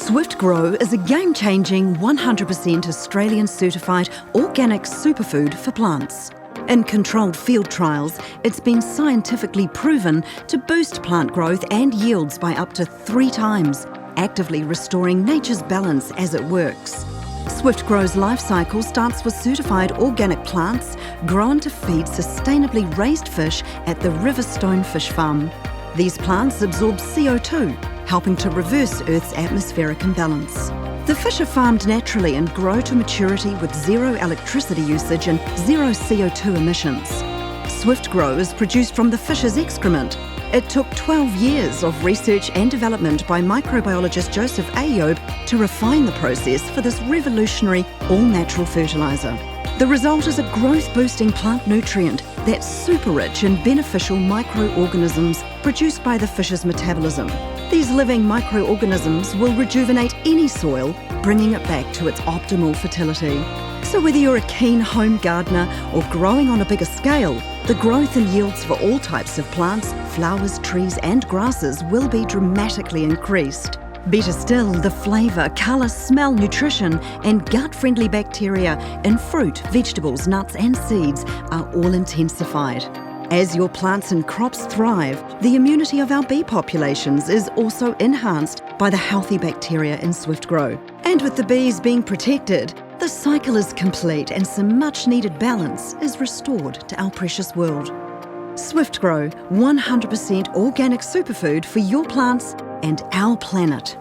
Swift Grow is a game-changing 100% Australian certified organic superfood for plants. In controlled field trials, it's been scientifically proven to boost plant growth and yields by up to 3 times, actively restoring nature's balance as it works. Swift Grow's life cycle starts with certified organic plants grown to feed sustainably raised fish at the Riverstone Fish Farm. These plants absorb CO2, helping to reverse Earth's atmospheric imbalance. The fish are farmed naturally and grow to maturity with zero electricity usage and zero CO2 emissions. Swift Grow is produced from the fish's excrement. It took 12 years of research and development by microbiologist Joseph Ayoub to refine the process for this revolutionary all-natural fertiliser. The result is a growth-boosting plant nutrient that's super rich in beneficial microorganisms produced by the fish's metabolism. These living microorganisms will rejuvenate any soil, bringing it back to its optimal fertility. So whether you're a keen home gardener or growing on a bigger scale, the growth and yields for all types of plants, flowers, trees and grasses will be dramatically increased. Better still, the flavour, colour, smell, nutrition and gut-friendly bacteria in fruit, vegetables, nuts and seeds are all intensified. As your plants and crops thrive, the immunity of our bee populations is also enhanced by the healthy bacteria in Swift Grow. And with the bees being protected, the cycle is complete and some much-needed balance is restored to our precious world. Swift Grow, 100% organic superfood for your plants and our planet.